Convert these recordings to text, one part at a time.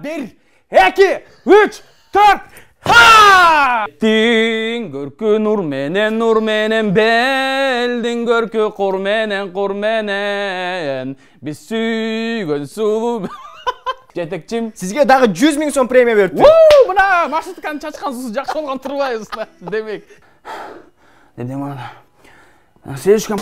1, 2, 3, 4. Ha! Ding görkü nur menen beldin görkü qor menen biz süygön sulu жетекчим Сизге дагы 100 000 сом премия бериптир. Мына маршрутканы чачкан суу жакшы болгон турбайбыз да. Демек. Дедем ана. Следующий.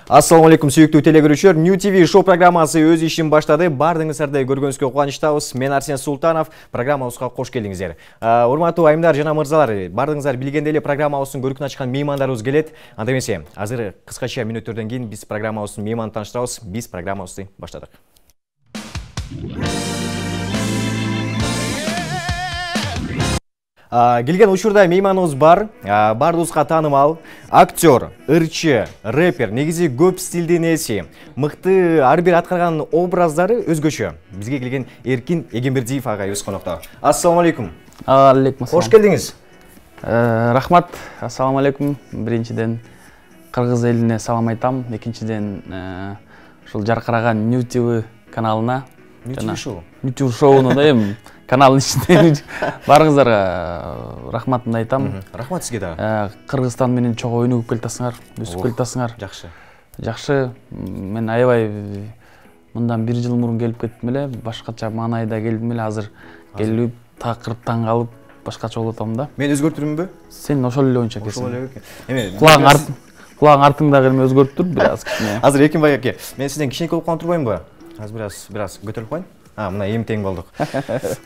Ассаламу алейкум, сүйүктүү телегөрүүчүлөр. New TV шоу программасы өз ишин баштады. Бардыгыңыздарды көргөнүзгө кубанычтабыз. Мен Арсен Султанов. Программабызга кош келиңиздер. Урматтуу айымдар жана мырзалар, бардыгыңыздар билгендей эле программабыздын көркүн ачкан меймандарыбыз келет. Анда эмесе, азыр кыскача мүнөттөрдөн кийин биз программабыздын мейманын тааныштырабыз. Биз программабызды баштадык. Келген учурда мейманыбыз бар, бардыбызга таанымал актер, ырчы, рэпер, негизи көп стилдин ээси, мыкты ар бир аткарган образдары өзгөчө. Бизге келген Эркин Эгембердиев агайыбыз конокто. Ассаламу алейкум. Алейкум ассалам. Кош келдиңиз. Рахмат. Ассаламу алейкум. Биринчиден кыргыз элине салам айтам. Экинчиден ушул жаркыраган New TV каналына. New TV шоу. New TV шоуну да эми каналдын ичинде барыңыздарга рахматымды айтам. Рахмат сизге да. Кыргызстан менен чогуу өнүгүп келатасыңар, өсүп келатасыңар. Жакшы. Жакшы. Мен аябай мындан 1 жыл мурун келип кеттим эле, башкача маанайда келдим эле, азыр келип такырып таң калып башкача болуп атам да. Мен өзгөртүрүмбү? Сен ошол эле ойнча Ошол экенсиң. эле. Эме, Кулагың артыңдагы эме өзгөрүптүр бир аз кичине. Азыр Эркинбай аке, мен сизден кичинекей болуп калып турбаймынбы? Азыр бир аз көтөрүп коеюн. Мына эми тең болдук.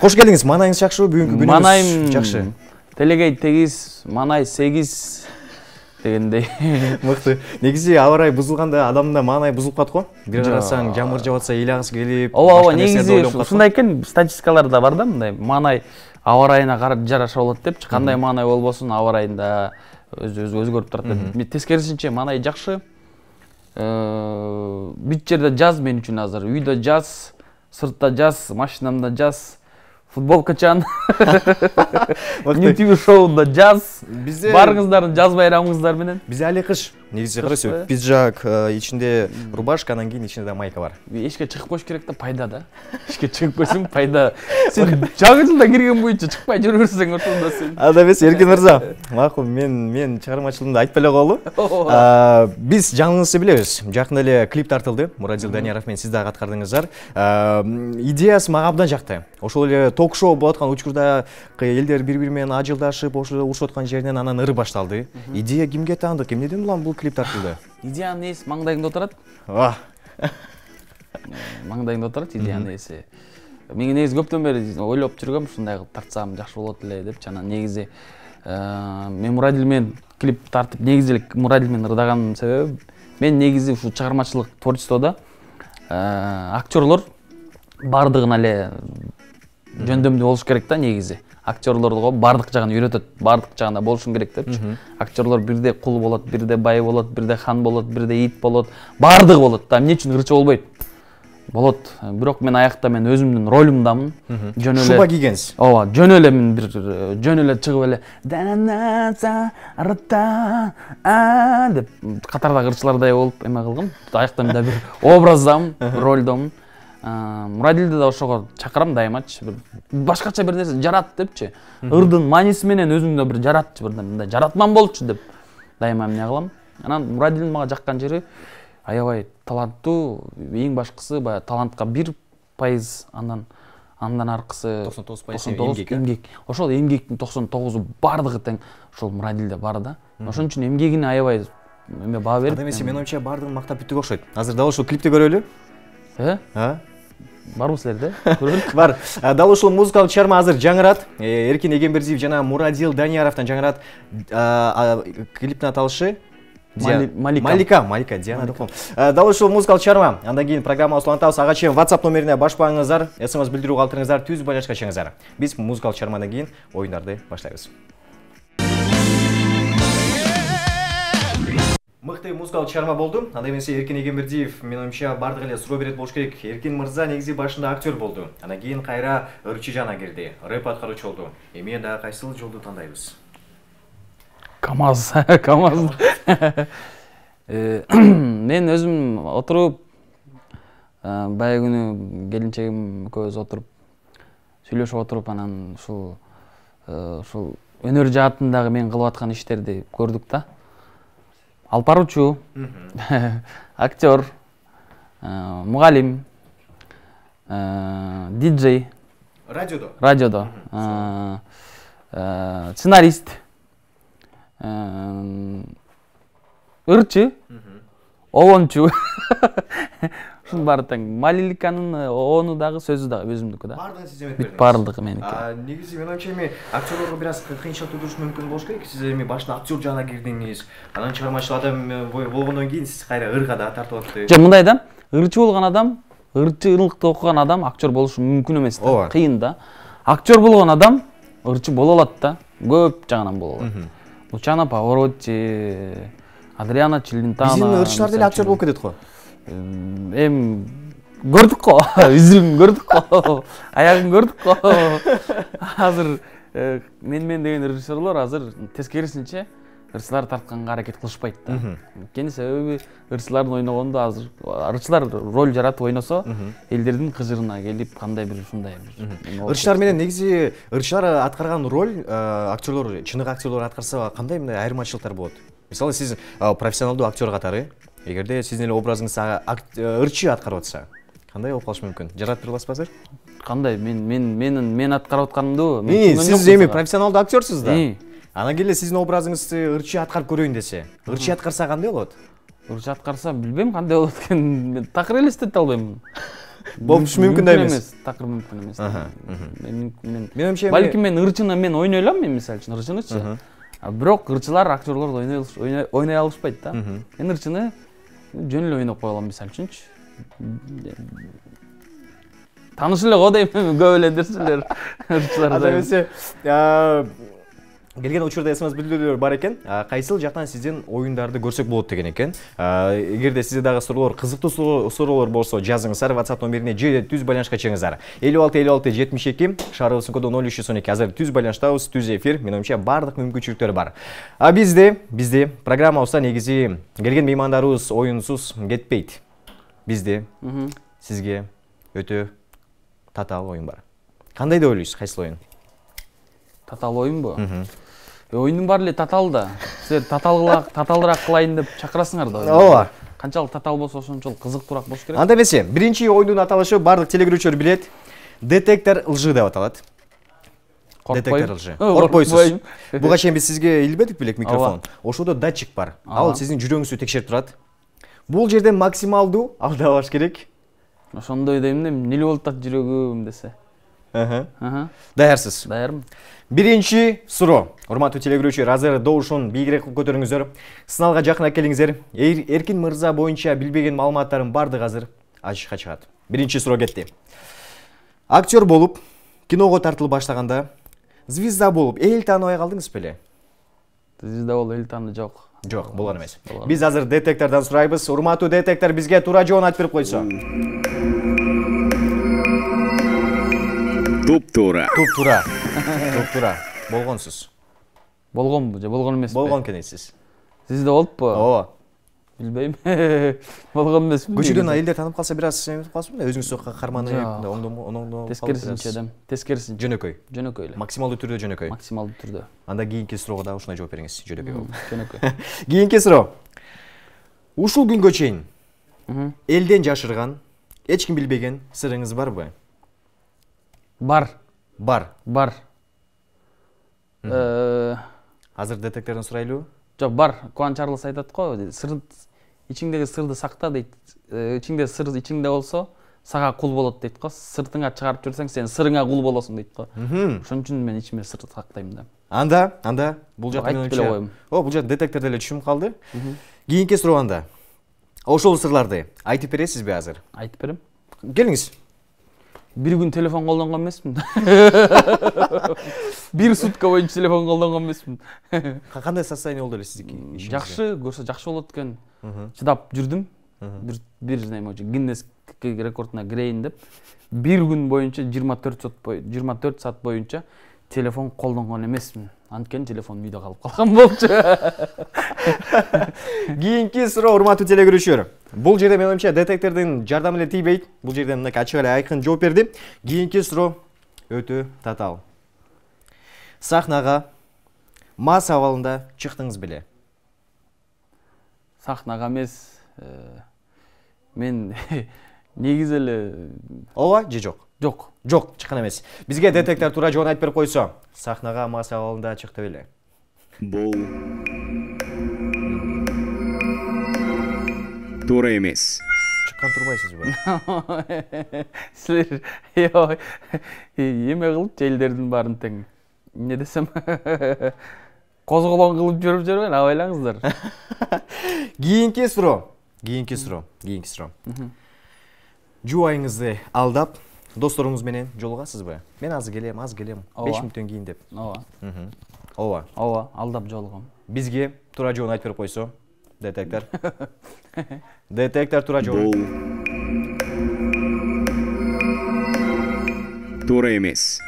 Кош келдиңиз. Манайыңыз жакшыбы? Бүгүнкү күнүңүз Манайым жакшы. Телегей 8, манай 8 дегендей. Мыкты. Негизи аба ырайы бузулганда адамда маанай бузулуп калат го. Бир карасаң жамгыр жаап атса ыйлагысы келип. Ооба, негизи ушундай экен, статистикаларда бар да, мындай маанай аба ырайына карап жараша болот депчи. Кандай маанай болбосун, аба ырайында өзгөрүп турат деп. Тескерисинче маанай жакшы. Бүт жерде жаз мен үчүн азыр. Үйдө жаз, сыртта жаз, машинамда жаз, футболка чан. New TV шоуында жаз. Барыңыздардын жаз байрамыңыздар менен. Бизде али кыш. Негизи карайсыз, пиджак, ичинде рубашка, анан кийин ичинде майка бар. Эшикке чыгып коюш керек да, пайда да. Эшикке чыгып койсоң пайда. Сен жаңы жылда кирген боюнча чыкпай жүрө берсең ошондо сен. Ада эмес, Эркин мырза. Макул, мен чыгармачылыгымды айтпай эле коелу. Биз жаңыңызды билебиз. Жакында эле клип тартылды. Мурадил Данияров менен сиз дагы аткардыңыздар. Идеясы мага абдан жакты. Ошол эле ток-шоу болуп аткан учурда элдер бири-бири менен ажылдашып, ошол эле урушуп аткан жеринен анан ыры башталды. Идея кимге таандык? Эмнеден улам бул клип тартылды? Идеянын ээси маңдайыңда отурат. Маңдайыңда отурат идеянын ээси. Мен негизи көптөн бери ойлоп жүргөм, ушундай кылып тартсам жакшы болот эле деп. Жана негизи мен Мурадил менен клип тартып, негизи эле Мурадил менен ырдаганымдын себеби мен негизи ушул чыгармачылык творчестводо актерлор бардыгына эле жөндөмдүү болуш керек да негизи. Актерлорго бардык жагын үйрөтөт, бардык жагында болушун керек депчи. Актерлор бирде кул болот, бирде бай болот, бирде хан болот, бирде ит болот, бардыгы болот да. Эмне үчүн ырчы болбойт? Болот. Бирок мен аякта мен өзүмдүн ролумдамын. Жөн эле шуба кийгенсиз. Ооба, жөн эле мен бир жөн эле чыгып эле дананаса арта деп катардагы ырчылардай болуп эме кылгам. Аякта мен да бир образдамын, ролдомун. Мурадилди да ошого чакырам дайымачы, башкача бир нерсе жарат депчи. Ырдын мааниси менен өзүңдө бир жаратчы, бир мындай жаратман болчу деп дайыма эмне кылам. Анан Мурадилдин мага жаккан жери аябай таланттуу, эң башкысы баягы талантка 1%, андан аркысы 99% эмгек. Ошол эмгектин 99%у бардыгы тең ошол Мурадилде бар да. Ошон үчүн эмгегине аябай эме баа берип. Ада эмесе мен оюмча бардыгын мактап бүттүк окшойт. Азыр дал ушул клипти көрөлү. Барбы силерде? Көрөлүк. Бар. Дал ушул музыкалык чыгарма азыр жаңырат. Эркин Эгембердиев жана Мурадил Данияровдон жаңырат. Клиптин аталышы Малика, Диана деп коем. Дал ушул музыкалык чыгарма. Андан кийин программабызды улантабыз. Ага чейин WhatsApp номерине башпаңыңыздар, SMS билдирүү калтырыңыздар, түз байлашка чыгыңыздар. Биз музыкалык чыгармадан кийин оюндарды баштайбыз. Мыкты музыкалык чыгарма болду. Анда эмесе Эркин Эгембердиев менин оюмча бардык эле суроо берет болуш керек. Эркин мырза негизи башында актер болду. Андан кийин кайра ырчы жана кирди. Рэп аткаруучу болду. Эми дагы кайсыл жолду тандайбыз? КамАЗ. КамАЗ. Мен өзүм отуруп баягы күнү келинчегим экөөбүз отуруп сүйлөшүп отуруп анан ушул өнөр жаатындагы мен кылып аткан иштерди көрдүк да. Алып баруучу, актер, мугалим, диджей, радиодо, сценарист, ырчы, обончу. Ушунун баары тең. Малиликанын ону дагы сөзү дагы өзүмдүкү да. Бардыгын сиз эметип бердиңиз. Бардыгы меники. Негизи мен оюмча эми актерлорго бир аз кыйынчылык туудурушу мүмкүн болуш керек. Сиз эми башында актер жагына кирдиңиз. Анан чыгармачыл адам болгондон кийин сиз кайра ырга да тартып атты. Же мындай да, ырчы болгон адам, ырчылыкты окуган адам актер болушу мүмкүн эмес да. Кыйын да. Актер болгон адам ырчы боло алат да. Көп жагынан боло алат. Лучано Паваротти, Адриана Челентано. Биздин ырчылар деле актер болуп кетет го. Көрдүк го, үзүн көрдүк го, аягын көрдүк го. Азыр мен деген режиссерлор азыр тескерисинче ырчылар тартканга аракет кылышпайт да. Кени себеби ырчылардын ойногондо азыр ырчылар роль жаратып ойносо, элдердин кыжырына келип кандай бир ушундай бир. Ырчылар менен негизи ырчылар аткарган роль актерлор, чыныгы актерлор аткарса кандай мындай айырмачылыктар болот? Мисалы сиз профессионалдуу актер катары, эгерде сиздин эле образыңыз ырчы аткарып атса, кандай болуп калышы мүмкүн? Жаратып аласызбы азыр? Кандай? Мен аткарып атканымды сиз эми профессионалдуу актерсуз да. Анан келе сиздин образыңызды ырчы аткарып көрөйүн десе, ырчы аткарса кандай болот? Ырчы аткарса билбейм кандай болот экенин. Мен такыр элестете албайм. Болушу мүмкүн да эмес. Такыр мүмкүн эмес. Мен оюмча балким мен ырчыны мен ойной алам, мен мисалы үчүн ырчынычы. Бирок ырчылар, актерлор ойной алышпайт да. Мен ырчыны жөн эле ойноп кое алам мисалы үчүнчү. Таныш эле го дейм, көп эле нерселер ырчылар. Ада эмесе келген учурда СМС билдирүүлөр бар экен. Кайсыл жактан сиздин оюндарды көрсөк болот деген экен. Эгерде сизде дагы суроолор, кызыктуу суроолор болсо жазыңыздар WhatsApp номерине же түз байланышка чыгыңыздар. 56 шаарыбыздын коду 0312. Азыр түз байланыштабыз, түз эфир. Мен оюмча бардык мүмкүнчүлүктөр бар. Бизде программабызда негизи келген меймандарыбыз оюнсуз кетпейт. Бизде сизге өтө татаал оюн бар. Кандай деп ойлойсуз, кайсыл оюн? Татаал оюнбу? Оюндун баары эле татаал да. Силер татаалыраак кылайын деп чакырасыңар да. Ооба. Канчалык татаал болсо ошончолук кызыктуураак болуш керек. Анда эмесе, биринчи оюндун аталышы бардык телегөрүүчүлөр билет. Детектор лжи деп аталат. Детектор лжи. Коркпойсуз. Буга чейин биз сизге илбедик белек микрофон. Ошодо датчик бар. Ал сиздин жүрөгүңүздү текшерип турат. Бул жерде максималдуу алдабаш керек. Ошондой дейм да, неле болуп атат жүрөгүм десе. Даярсыз? Даярмын. Биринчи суроо. Урматтуу телегөрүүчүлөр, азыр добушун бийигирээк кылып көтөрүңүздөр. Сыналга жакынап келиңиздер. Эркин мырза боюнча билбеген маалыматтарын бардыгы азыр ачыкка чыгат. Биринчи суроо кетти. Актер болуп, киного тартылып баштаганда, звезда болуп, эл тааныбай калдыңыз беле? Звезда болуп эл тааныды жок. Жок, болгон эмес. Биз азыр детектордон сурайбыз. Урматтуу детектор бизге туура жообун айтып берип койсо. Туп-туура. Туп-туура. Болгонсуз. Болгонбу же болгон эмеспи? Болгон экенсиз. Сизде болуппу? Ооба. Билбейм. Болгон эмеспи? Көчөдөн элдер таанып калса бир аз эметип каласызбы? Өзүңүздү карманып, оңдоо. Тескерисинче дем. Тескерисинче. Жөнөкөй. Жөнөкөй эле. Максималдуу түрдө жөнөкөй. Максималдуу түрдө. Анда кийинки суроого дагы ушундай жооп бериңиз. Жөнөкөй болуп. Жөнөкөй. Кийинки суроо. Ушул күнгө чейин элден жашырган, эч ким билбеген сырыңыз барбы? Бар. Бар. Азыр детектордон сурайлыбы? Жок, бар. Куан Чарльз айтат го, ичиңдеги сырды сакта дейт. Ичиңде сыр ичиңде болсо, сага кул болот дейт го. Сыртыңа чыгарып жүрсөң, сен сырыңа кул болосуң дейт го. Ошон үчүн мен ичиме сыр сактайм да. Анда бул жакта айтып эле коем. Бул жакта детектордо эле түшүнүп калды. Кийинки суроо анда. Ошол сырларды айтып бересизби азыр? Айтып берем. Келиңиз. бир күн телефон колдонгон эмесмин. Бир сутка боюнча телефон колдонгон эмесмин. Кандай состояние болду эле сиздики? Жакшы, көрсө жакшы болот экен. Чыдап жүрдүм. Бир неме Гиннес рекордуна кирейин деп бир күн боюнча 24 саат боюнча телефон колдонгон эмесмин. Анткени телефон үйдө калып калган болчу. Кийинки суроо, урматтуу теле көрүүчүлөр. Бул жерде менин оюмча детектордун жардамы эле тийбейт. Бул жерде мындай ачык эле айкын жооп берди. Кийинки суроо өтө татаал. Сахнага мас абалында чыктыңыз беле? Сахнага эмес, мен негизи эле Ооба же жок? жок. Жок, чыккан эмес. Бизге детектор туура жооп айтып берип койсо, сахнага мас абалында чыкты беле? Бул туура эмес. Чыккан турбайсызбы? Силер эме кылып желдердин баарын тең эмне десем козголоң кылып жүрүп жүрбөйүн, абайлаңыздар. Кийинки суроо. Жубайыңызды алдап, досторуңуз менен жолугасызбы? Мен аз келем, 5 мүнөттөн кийин деп. Ооба. Ооба, алдап жолугам. Бизге туура жообун айтып берип койсо, детектор. Детектор туура жооп. Бул туура эмес.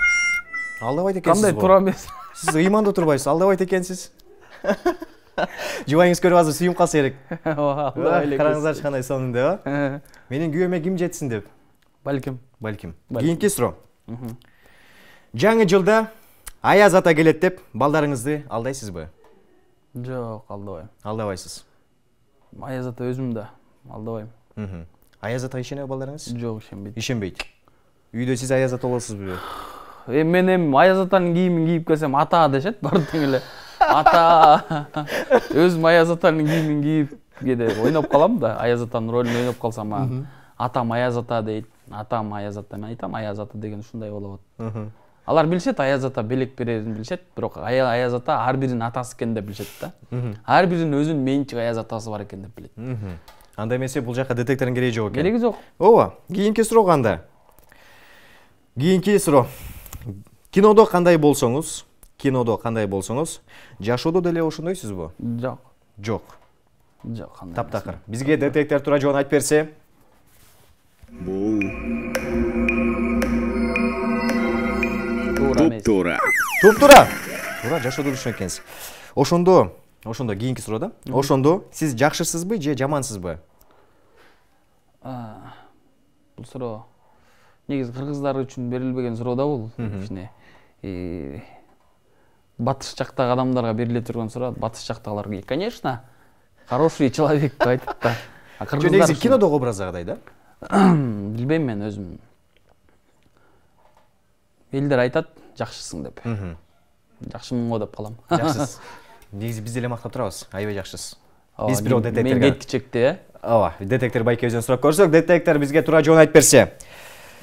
Алдабайт экенсиз. Кандай туура эмес? Сиз ыймандуу турбайсыз, алдабайт экенсиз. Жубайыңыз көрүп азыр сүйүнүп калса керек. Ооба, алдабай элек. Караңыздарчы кандай сонун деп, а? Менин күйөөмө ким жетсин деп. Балким. Кийинки суроо. Жаңы жылда Аяз ата келет деп балдарыңызды алдайсызбы? Жок, алдабайм. Алдабайсыз. Аяз ата өзүм да алдабайм. Аяз ата ишенеби балдарыңыз? Жок, ишенбейт. Ишенбейт. Үйдө сиз Аяз ата болосузбу? Мен Аяз атанын кийимин кийип келсем ата дешет, баары тең эле. Ата. Өзүм Аяз атанын кийимин кийип кээде ойноп калам да, Аяз атанын ролун ойноп калсам, атам Аяз ата дейт. Атам Аяз ата, мен айтам Аяз ата деген ушундай болот. Алар билишет, Аяз ата белек берерин билишет, бирок Аяз ата ар биринин атасы экен деп билишет да. Ар биринин өзүнүн менчик Аяз атасы бар экен деп билет. Анда эмесе бул жака детектордун кереги жок экен. Кереги жок. Ооба, кийинки суроо кандай? Кийинки суроо. Кинодо кандай болсоңуз, жашоодо деле ошондойсузбу? Жок. Жок. Жок, кандай. Таптакыр. Бизге детектор туура жообун айтып берсе? Бул Туура эмес. туура. Туп-туура. Туура жашоодо düşүн экенсиз. Ошондо кийинки суроо да. Ошондо сиз жакшысызбы же жамансызбы? Бул суроо негизи кыргыздар үчүн берилбеген суроо да бул. Кичине батыш жактагы адамдарга бериле турган суроо. Батыш жактагылар, конечно, хороший человек деп айтып да. Жо негизи кинодогу образдагыдай да? Билбейм, мен өзүм. Элдер айтат, жакшысың деп. Жакшымын го деп калам. Жакшысыз. Негизи биз деле мактап турабыз, аябай жакшысыз. Биз бирок Мен детекторго. кеткичекте, Ооба, детектор байкебизден сурап көрсөк, детектор бизге туура жообун айтып берсе.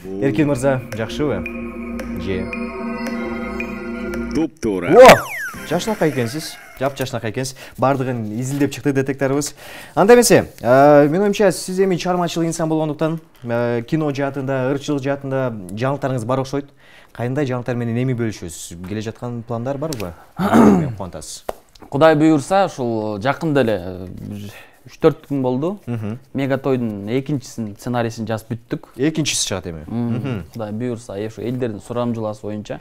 Эркин мырза, жакшыбы? Же Туп-туура. О, жашнакай экенсиз. Жап-жашнакай экенсиз. Бардыгын изилдеп чыкты детекторубуз. Анда эмесе, менин оюмча сиз эми чыгармачыл инсан болгондуктан, кино жаатында, ырчылык жаатында жаңылыктарыңыз бар окшойт. Кайындай жаңылыктар менен эми бөлүшөсүз? Келе жаткан пландар барбы? Мен кубантасыз. Кудай буйрса, ушул жакында эле 3-4 күн болду. Мегатойдун экинчисин сценарийсин жазып бүттүк. Экинчиси чыгат эми. Кудай буйрса, ушу элдердин сурамжыласы боюнча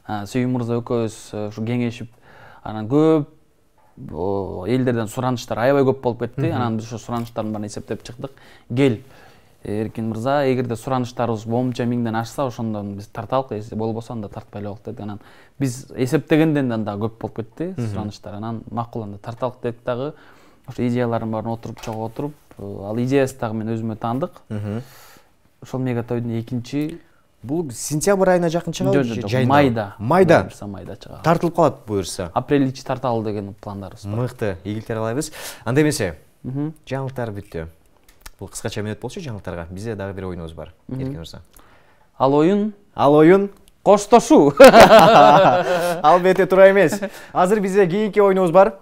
Сүйүн мырза экөөбүз ушу кеңешип, анан көп элдерден суранычтар аябай көп болуп кетти. Анан биз ошо суранычтардын баарын эсептеп чыктык. Кел, Эркин мырза, эгерде суранычтарыбыз 100000ден ашса, ошондон биз тарталык, эсе болбосо анда тартпай эле коелук дедик. Анан биз эсептегенден да көп болуп кетти суранычтар. Анан макул, анда тарталык дедик дагы. Ошо идеялардын баарын отуруп чогултуруп, ал идеясы дагы мен өзүмө таандык. Ошол Мегатойдун экинчи Бул сентябрь айына жакын чыгат? Жок, майда. Майда чыгат. Тартылып калат буюрса. Апрель-ичи тарталы деген пландарыбыз бар. Мыкты, ийгиликтер каалайбыз. Анда эмесе, жаңылыктар бүттү. Бул кыскача мүнөт болчу жаңылыктарга. Бизде дагы бир оюнубуз бар. Эркин мырза. Ал оюн коштошуу. Албетте туура эмес. Азыр бизде кийинки оюнубуз бар.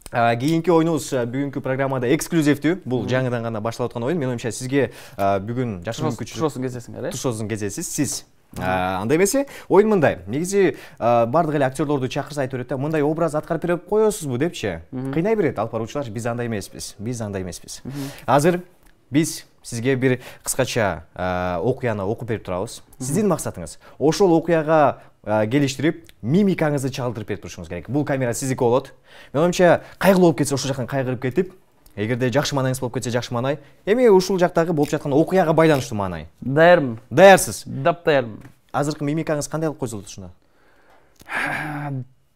Кийинки оюнубуз бүгүнкү программада эксклюзивдүү. Бул жаңыдан гана башталып аткан оюн. Мен оюмча сизге бүгүн жакшы мүмкүнчүлүк. Тушосун кезесиңер, Тушосун кезесиз сиз. Андай эмесе, оюн мындай. Негизи бардык эле актерлорду чакырса айтып берет да, мындай образ аткарып берип коесузбу депчи. Кыйнай берет алып баруучулар, биз андай эмеспиз. Азыр биз сизге бир кыскача окуяны окуп берип турабыз. Сиздин максатыңыз ошол окуяга келиштирип, мимикаңызды чагылдырып берип турушуңуз керек. Бул камера сиздики болот. Мен оюмча кайгылуу болуп кетсе ошол жактан кайгырып кетип, эгерде жакшы маанайыңыз болуп кетсе жакшы маанай, эми ушул жактагы болуп жаткан окуяга байланыштуу маанай. Даярмын. Даярсыз. Даярмын. Азыркы мимикаңыз кандай кылып койсолот ушунда?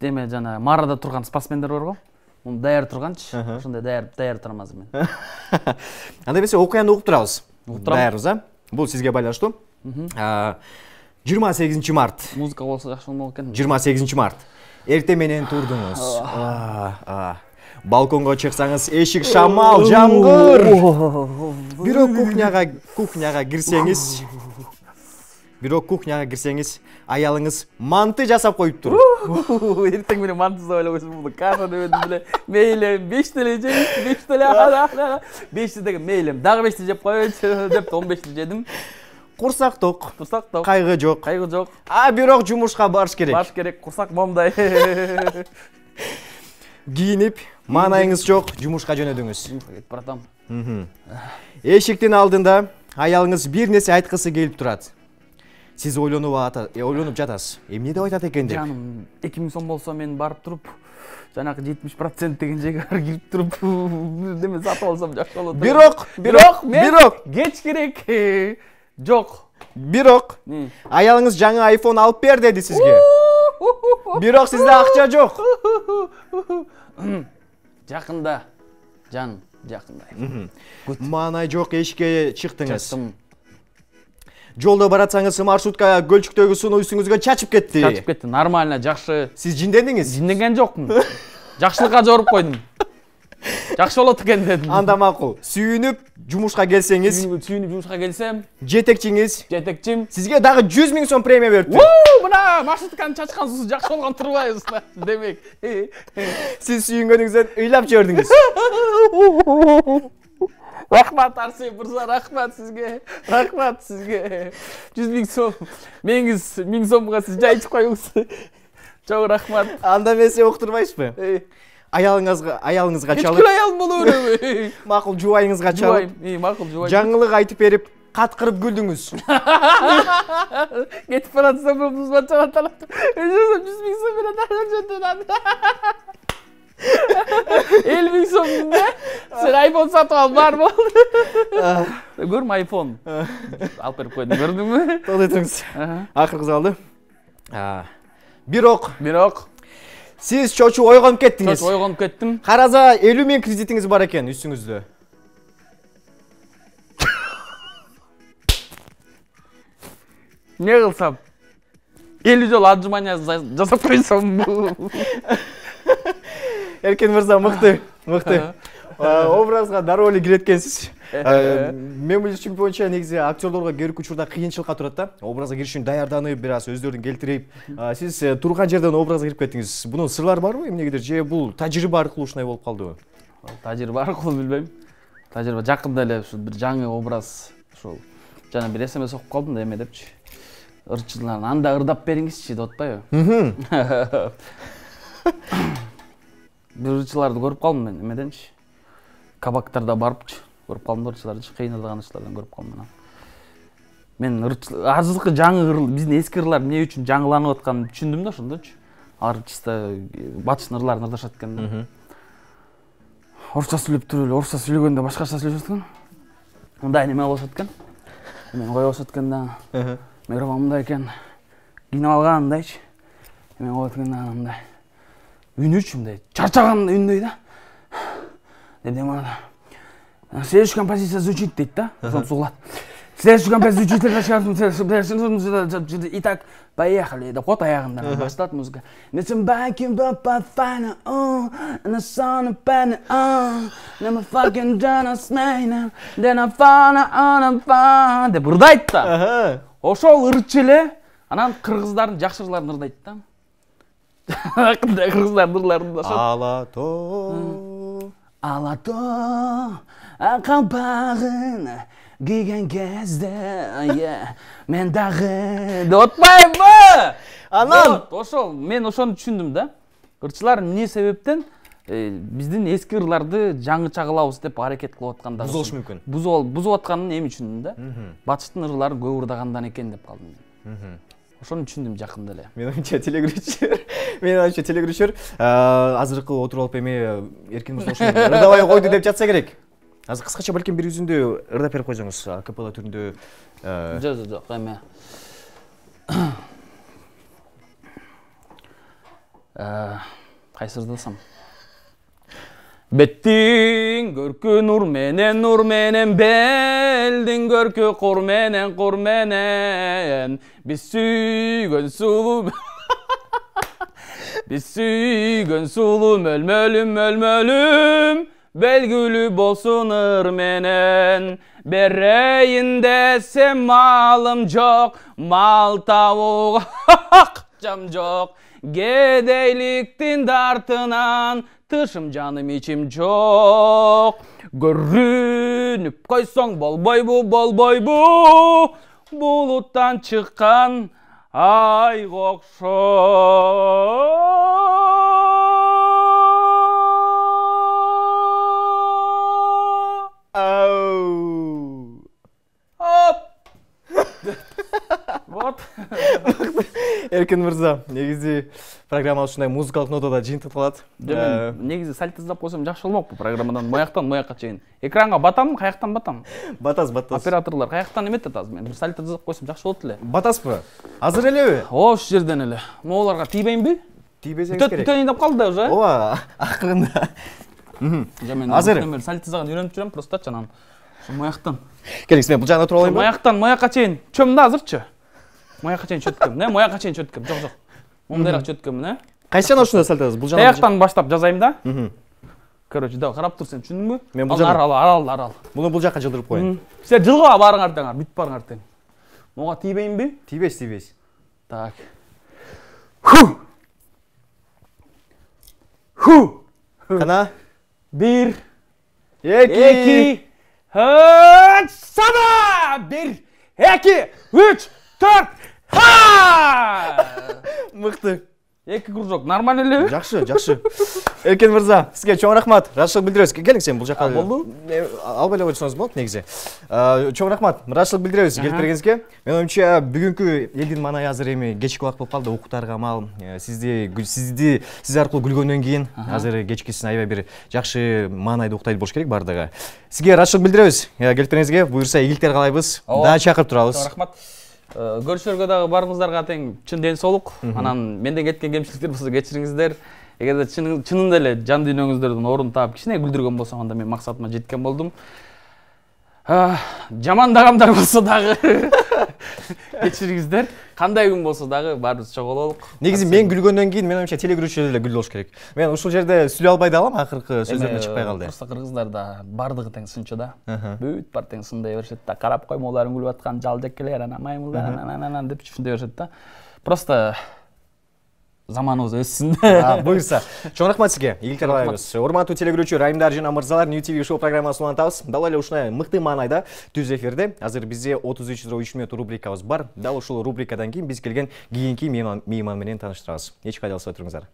Деме жана марада турган спортсмендер бар го. Муну даяр турганчы, ошондой даяр турам азыр мен. Андай эмесе окуяны окуп турабыз. Даярбыз, Бул сизге байланыштуу. 28 март. Музыка болсо жакшы болмок экен. 28 март. Эрте менен турдуңуз. Балконго чыксаңыз, эшик шамал, жамгыр. Бирок кухняга кирсеңиз, аялыңыз манты жасап коюптур. Эртең менен манты жасап ойлогойсуң, бул каша дебедим эле. Мейле 5 теле жейм, 5 теле. 5 деген мейле, дагы 5 жеп коёчу деп 15 жедим. Курсак ток. Кайгы жок. Бирок жумушка барыш керек. Курсак момдай. Кийинип, маанайыңыз жок, жумушка жөнөдүңүз. Кетип баратам. Эшиктин алдында аялыңыз бир нерсе айткысы келип турат. Сиз ойлонуп жатасыз. Эмне деп айтат экен деп. Жаным, 2000 сом болсо мен барып туруп, жанагы 70% деген жерге кирип туруп, деме сатып алсам жакшы болот. Бирок, кеч керек. Жок. Бирок, аялыңыз жаңы iPhone алып бер деди сизге. Бирок сизде акча жок. Жакында. Жаным, жакында. Маанай жок, эшикке чыктыңыз. Жолдо баратсаңыз, маршрутка көлчүктөгү сууну үстүңүзгө чачып кетти. Нормально, жакшы. Сиз жиндендиңиз? Жинденген жокмун. Жакшылыкка жоруп койдум. Жакшы болот экен дедим. Анда макул. Сүйүнүп жумушка келсеңиз, жетекчим сизге дагы 100 000 сом премия бериптир. Мына маршрутканы чачкан суусу жакшы болгон турбайбыз да. Демек, сиз сүйүнгөнүңүздөн ыйлап жибердиңиз. Рахмат Арсен мырза, рахмат сизге. 100 000 сом. Меңиз 1000 сомго сиз жайчып коюңуз. Чоң рахмат. Анда месе уктурбайсызбы? Аялыңызга чалып. Эчкил аялым боло береби? Макул, жубайыңызга чалып. Макул, жубай. Жаңылык айтып берип, каткырып күлдүңүз. Кетип баратсам, бузма чагаталап. 100 000 сом менен 50 000 сом да? Сен iPhone сатып ал, бар бол. Көрм iPhone. Алып берип койдум, көрдүңбү? Токтой туруңуз. Акыркы залды. Бирок. Сиз чочуп ойгонуп кеттиңиз. Ойгонуп кеттим. Караза 50 000 кредитиңиз бар экен үстүңүздө. Не кылсам? 50 жолу отжимания жасап койсом. Эркен мырза, мыкты. Образга дароо эле кирет экенсиз. Мен билишим боюнча негизи актерлорго керик учурда кыйынчылыкка турат да. Образга кириш үчүн даярданып, бир аз өздөрүн келтирип, сиз турган жерден образга кирип кеттиңиз. Бунун сырлары барбы эмнегедир же бул тажрыйба аркылуу ушундай болуп калдыбы? Тажрыйба аркылуу билбейм. Тажрыйба жакында эле ушу бир жаңы образ ушул жана бир SMS окуп калдым да эме депчи. Ырчыларын анда ырдап бериңизчи деп атпайбы? Бир ырчыларды көрүп калдым мен эмеденчи. Кабактарда барыпчы көрүп калдым ырчыларды, кыйналган ырчылардан көрүп калдым. Мен азыркы жаңы ыр, биздин эски ырлар эмне үчүн жаңыланып атканын түшүндүм да ошондочу. Алар чисто батыштын ырларын ырдашат экен да. Орусча сүйлөп туруп эле, орусча сүйлөгөндө башкача сүйлөшөт экен. Мындай неме болушат экен. Мен коёбушат экен да. Мейраман мындай экен. Кийинип алган мындайчы. Мен коет экен да мындай. Үнүчү мындай чарчаган үндөй да. Деп демада. Следующая композиция звучит дейт да. Ошону сугулат. Следующая композиция звучит. Итак, поехали. Деп кот аягында башталат музыка. Listen back you up I find and the sun up and I'm a fucking Jonas man. Then I found деп ырдайт да. Ошол ырчы эле анан кыргыздардын жакшы ырларын ырдайт да. Кандай кыргыздар ырларын да. Алатоо Қалпағын киген кезде, мен дағы деп отпаймы? Анан Ошол, мен ошону түшүндүм да. Ырчылар эмне себептен биздин эски ырларды жаңыча кылабыз деп аракет кылып атканда бузулуш мүмкүн. Бузуп атканын эми түшүндүм да. Батыштын ырлары көп ырдагандан экен деп калдым мен. Ошону түшүндүм жакында эле. Менимче телегручер азыркы отуруп алып эми эркин мырза ошону ырдабай койду деп жатса керек. Азыр кыскача балким бир үзүндү ырдап берип койсоңуз, акапелла түрүндө. Жок, эме. Кайсы ырдасам? Беттиң көркү нур менен белдиң көркү кур менен биз сүйгөн сулуу мөлмөлүм белгүлүү болсун ыр менен берейин десем малым жок мал табууга акчам жок кедейликтин дартынан тышым жаным ичим жок көрүнүп койсоң болбойбу булуттан чыккан айга окшоп вот Эркин мырза, негизи программа ушундай музыкалык нотада жыйынтык калат. Негизи сальт ыздап койсом жакшы болмокпу программадан мояктан моякка чейин. Экранга батам, каяктан батам? Батасыз. Операторлор каяктан эметет азыр мен. Бир сальт ыздап койсом жакшы болот эле. Батасызбы? Азыр элеби? Ошол жерден эле. Моолорго тийбейинби? Тийбесеңиз керек. Бүтөйүн деп калды да уже. Ооба, акырында. Азыр Азыр сальт ызган үйрөнүп жүрөм, простачы анан. Мояктан. келиңиз, мен бул жагына туруп алайынбы? Мояктан моякка чейин чөм да азырчы. Моякка чейин чөткөм, не? Моякка чейин чөткөм. Жок. Мондайраак чөткөм, не? Кайсы жана ушундай салтабыз? Бул жана. Таяктан баштап жазайм да. Короче, да, карап тур сен, түшүндүңбү? Мен бул жана. Арал. Муну бул жакка жылдырып коеюн. Сен жылга барыңар деңар, бүт барыңар тең. Мога тийбейинби? Тийбейсиз. Так. Кана? 1 2 Сана! 1 2 3 4 Ха! Мыкты. 2 кружок, нормально элеби? Жакшы. Эркин мырза, сизге чоң рахмат. Ыраазычылык билдиребиз. Келиңиз сен бул жакка. Болду. Албай эле койсоңуз болот негизи. Чоң рахмат. Ыраазычылык билдиребиз келип бергениңизге. Менин оюмча бүгүнкү элдин маанайы азыр эми кечки убакыт болуп калды. Уктарга мал. Сиз аркылуу күлгөндөн кийин азыр кечкисин аябай бир жакшы маанайды уктайт болуш керек бардыгы. Сизге ыраазычылык билдиребиз. Келип бергениңизге буюрса ийгиликтер каалайбыз. Дагы чакырып турабыз. Рахмат. Көрүшөргө дагы барыңыздарга тең чын ден соолук. Анан менден кеткен кемчиликтер болсо кечириңиздер. Эгерде чынында эле жан дүйнөңүздөрдүн орун таап кичине күлдүргөн болсоң, анда мен максатыма жеткен болдум. Жамандагамдар болсо дагы кечириңиздер. Кандай күн болсо дагы баарыбыз чогуу бололук. Негизи мен күлгөндөн кийин менин оюмча телегөрүүчүлөр эле күлүп болуш керек. Мен ушул жерде сүйлөй албай да алам, акыркы сөздөрүм чыкпай калды. Просто кыргыздарда бардыгы тең сынчу да. Бүт бар тең сындай беришет да. Карап коймолорун күлүп аткан жал жекелер, ана маймылдар анан деп ушундай беришет да. Просто заманыбыз өссүн. Буюрса. Чоң рахмат сизге. Ийгиликтер каалайбыз. Урматтуу телегөрүүчү Райымдар жана мырзалар, New TV шоу программасын улантабыз. Дал эле ушундай мыкты маанайда түз эфирде. Азыр бизде 33 мүнөт рубрикабыз бар. Дал ушул рубрикадан кийин биз келген кийинки мейман менен тааныштырабыз. Эч кайда алыспай туруңуздар.